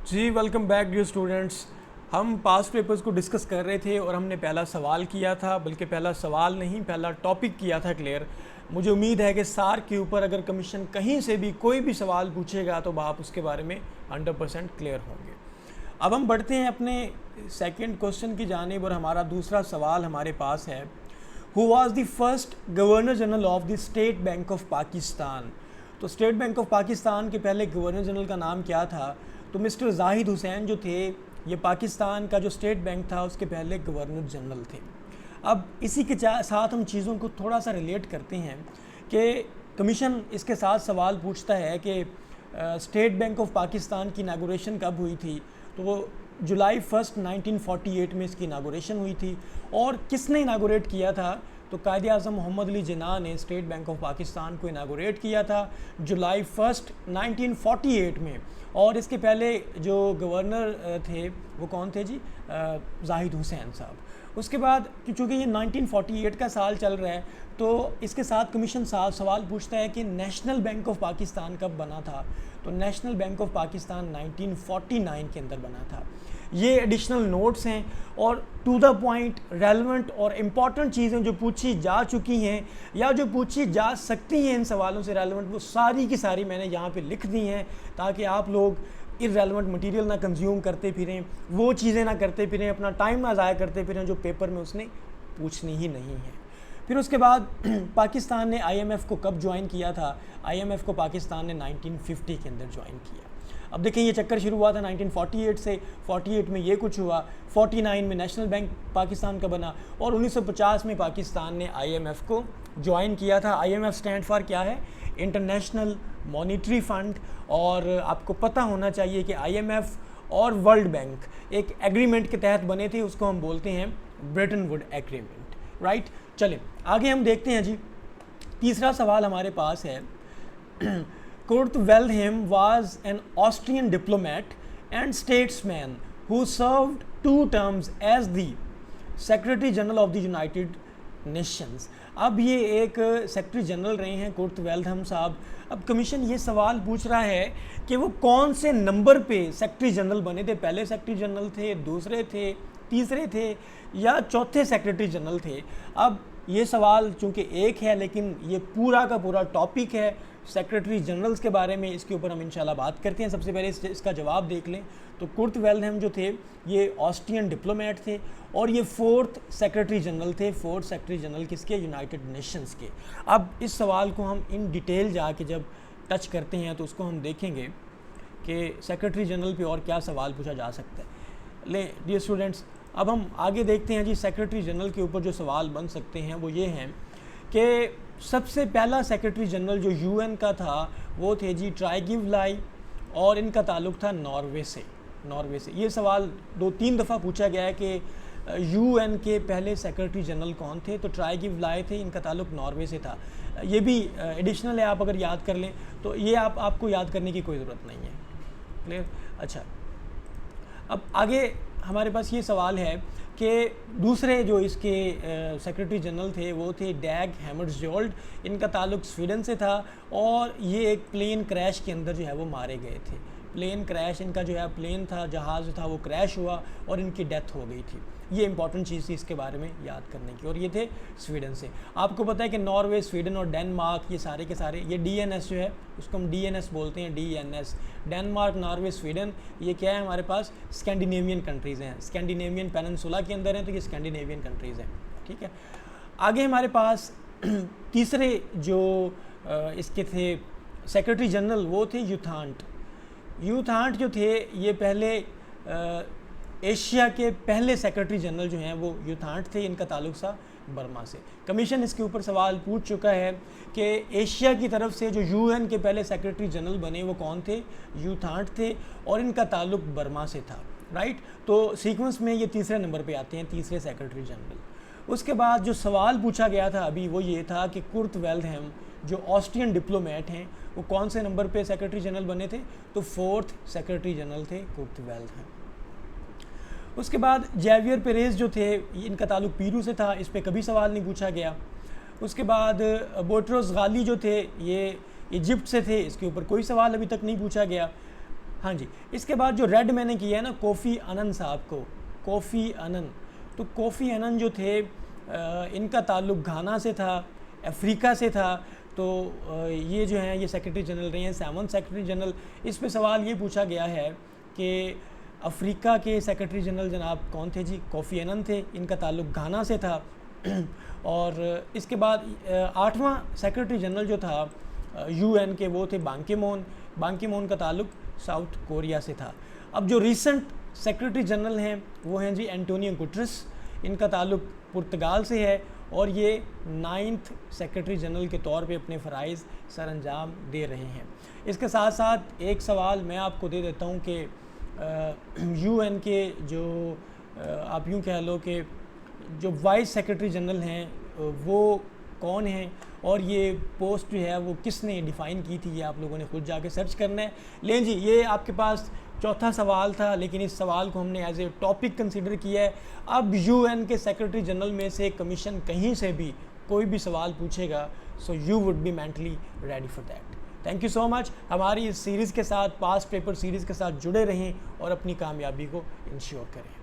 जी welcome back dear students. हम past papers को discuss कर रहे थे और हमने पहला सवाल किया था, बल्कि पहला सवाल नहीं पहला टॉपिक किया था क्लियर। मुझे उम्मीद है कि सार के ऊपर अगर कमीशन कहीं से भी कोई भी सवाल पूछेगा तो आप उसके बारे में 100% क्लियर होंगे। अब हम बढ़ते हैं अपने सेकंड क्वेश्चन की जानिब और हमारा दूसरा सवाल हमारे पास है, who was the first governor general of the state bank of Pakistan. तो स्टेट बैंक ऑफ पाकिस्तान के पहले गवर्नर जनरल का नाम क्या था? तो मिस्टर जाहिद हुसैन जो थे, ये पाकिस्तान का जो स्टेट बैंक था उसके पहले गवर्नर जनरल थे। अब इसी के साथ हम चीज़ों को थोड़ा सा रिलेट करते हैं कि कमीशन इसके साथ सवाल पूछता है कि स्टेट बैंक ऑफ पाकिस्तान की इनागोरेशन कब हुई थी? तो वो जुलाई 1 1948 में इसकी इनागोरेशन हुई थी। और किसने इनागोरेट किया था? तो कायदे आज़म मोहम्मद अली जिन्ना ने स्टेट बैंक ऑफ पाकिस्तान को इनागोरेट किया था जुलाई 1 1948 में। और इसके पहले जो गवर्नर थे वो कौन थे जी? जाहिद हुसैन साहब। उसके बाद चूँकि ये 1948 का साल चल रहा है तो इसके साथ कमीशन साहब सवाल पूछता है कि नेशनल बैंक ऑफ पाकिस्तान कब बना था? तो नेशनल बैंक ऑफ पाकिस्तान 1949 के अंदर बना था। ये एडिशनल नोट्स हैं और टू द पॉइंट रेलेवेंट और इम्पॉर्टेंट चीज़ें जो पूछी जा चुकी हैं या जो पूछी जा सकती हैं इन सवालों से रेलेवेंट, वो सारी की सारी मैंने यहाँ पे लिख दी हैं ताकि आप लोग इररेलेवेंट मटेरियल ना कंज्यूम करते फिरें, वो चीज़ें ना करते फिरें, अपना टाइम ना ज़ाया करते फिरें जो पेपर में उसने पूछनी ही नहीं है। फिर उसके बाद पाकिस्तान ने IMF को कब ज्वाइन किया था? IMF को पाकिस्तान ने 1950 के अंदर ज्वाइन किया। अब देखें ये चक्कर शुरू हुआ था 1948 से, 48 में ये कुछ हुआ, 49 में नेशनल बैंक पाकिस्तान का बना और 1950 में पाकिस्तान ने IMF को ज्वाइन किया था। IMF स्टैंड फॉर क्या है? International monetary fund. और आपको पता होना चाहिए कि IMF और वर्ल्ड बैंक एक एग्रीमेंट के तहत बने थे, उसको हम बोलते हैं ब्रेटन वुड एग्रीमेंट, राइट। चलें आगे हम देखते हैं जी। तीसरा सवाल हमारे पास है, Kurt Wilhelm was an Austrian diplomat and statesman who served 2 terms as the Secretary General of the United Nations। अब ये एक सेक्रेटरी जनरल रहे हैं कुर्ट वेल्हेम साहब। अब कमीशन ये सवाल पूछ रहा है कि वो कौन से नंबर पे सेक्रेटरी जनरल बने थे? पहले सेक्रेटरी जनरल थे, दूसरे थे, तीसरे थे या चौथे सेक्रेटरी जनरल थे? अब ये सवाल चूँकि एक है लेकिन ये पूरा का पूरा टॉपिक है सेक्रेटरी जनरल्स के बारे में, इसके ऊपर हम इंशाल्लाह बात करते हैं। सबसे पहले इसका जवाब देख लें तो कुर्ट वेल्हेम जो थे ये ऑस्ट्रियन डिप्लोमेट थे और ये 4th सेक्रेटरी जनरल थे। 4th सेक्रेटरी जनरल किसके? यूनाइटेड नेशंस के। अब इस सवाल को हम इन डिटेल जाके जब टच करते हैं तो उसको हम देखेंगे कि सेक्रेटरी जनरल पे और क्या सवाल पूछा जा सकता है। ले डियर स्टूडेंट्स, अब हम आगे देखते हैं जी। सेक्रेटरी जनरल के ऊपर जो सवाल बन सकते हैं वो ये हैं कि सबसे पहला सेक्रेटरी जनरल जो UN का था वो थे जी ट्राइगिव लाई और इनका ताल्लुक़ था नॉर्वे से। ये सवाल 2-3 दफ़ा पूछा गया है कि UN के पहले सेक्रेटरी जनरल कौन थे? तो ट्राइगिव लाई थे, इनका ताल्लुक़ नॉर्वे से था। ये भी एडिशनल है, आप अगर याद कर लें तो ये आपको याद करने की कोई ज़रूरत नहीं है। क्लियर? अच्छा, अब आगे हमारे पास ये सवाल है कि दूसरे जो इसके सेक्रेटरी जनरल थे वो थे डैग हैमर्सजोल्ड। इनका ताल्लुक़ स्वीडन से था और ये एक प्लेन क्रैश के अंदर जो है वो मारे गए थे। प्लेन क्रैश, इनका जो है प्लेन था, जहाज़ था, वो क्रैश हुआ और इनकी डेथ हो गई थी। ये इंपॉर्टेंट चीज़ थी इसके बारे में याद करने की। और ये थे स्वीडन से। आपको पता है कि नॉर्वे, स्वीडन और डेनमार्क ये सारे के सारे, ये DNS जो है उसको हम DNS बोलते हैं, DNS। डेनमार्क, नॉर्वे, स्वीडन, ये क्या है हमारे पास? स्कैंडिनेवियन कंट्रीज़ हैं। स्कैंडिनेवियन पेनिनसुला के अंदर हैं तो ये स्कैंडिनेवियन कंट्रीज़ हैं, ठीक है। आगे हमारे पास तीसरे जो इसके थे सेक्रेटरी जनरल वो थे यूथांट जो थे ये पहले एशिया के पहले सेक्रेटरी जनरल जो हैं वो यूथांट थे। इनका ताल्लुक़ था बर्मा से। कमीशन इसके ऊपर सवाल पूछ चुका है कि एशिया की तरफ से जो UN के पहले सेक्रेटरी जनरल बने वो कौन थे? यूथांट थे और इनका ताल्लुक़ बर्मा से था, राइट। तो सीक्वेंस में ये तीसरे नंबर पे आते हैं, तीसरे सेक्रेटरी जनरल। उसके बाद जो सवाल पूछा गया था अभी वो ये था कि कुर्ट वेल्हेम जो ऑस्ट्रियन डिप्लोमेट हैं वो कौन से नंबर पे सेक्रेटरी जनरल बने थे? तो 4th सेक्रेटरी जनरल थे कुर्ट वेल्हेम। उसके बाद जेवियर पेरेज जो थे इनका ताल्लुक़ पीरू से था, इस पर कभी सवाल नहीं पूछा गया। उसके बाद बोट्रोस गाली जो थे ये इजिप्ट से थे, इसके ऊपर कोई सवाल अभी तक नहीं पूछा गया। हाँ जी, इसके बाद जो रेड मैंने किया है ना कोफ़ी अनन साहब को, कोफ़ी अनन, तो कोफ़ी अनन जो थे इनका ताल्लुक़ घाना से था, अफ्रीका से था। तो ये जो हैं ये सेक्रेटरी जनरल रहे हैं, 7th सेक्रेटरी जनरल। इस पे सवाल ये पूछा गया है कि अफ्रीका के सेक्रेटरी जनरल जनाब कौन थे जी? कोफ़ी अनन थे, इनका ताल्लुक़ घाना से था। और इसके बाद 8वां सेक्रेटरी जनरल जो था UN के, वो थे बांकी मून। बांकी मून का ताल्लुक़ साउथ कोरिया से था। अब जो रीसेंट सेक्रेटरी जनरल हैं वो हैं जी एंटोनियो गुटरेस, इनका ताल्लुक़ पुर्तगाल से है और ये 9th सेक्रेटरी जनरल के तौर पे अपने फ़राइज़ सर अंजाम दे रहे हैं। इसके साथ साथ एक सवाल मैं आपको दे देता हूँ कि UN के जो आप यूँ कह लो कि जो वाइस सेक्रेटरी जनरल हैं वो कौन हैं और ये पोस्ट जो है वो किसने डिफ़ाइन की थी, ये आप लोगों ने खुद जाके सर्च करना है। लें जी, ये आपके पास चौथा सवाल था, लेकिन इस सवाल को हमने एज ए टॉपिक कंसीडर किया है। अब UN के सेक्रेटरी जनरल में से कमीशन कहीं से भी कोई भी सवाल पूछेगा, so you would be mentally ready for that. Thank you so much. हमारी इस सीरीज़ के साथ, पास्ट पेपर सीरीज़ के साथ जुड़े रहें और अपनी कामयाबी को इंश्योर करें।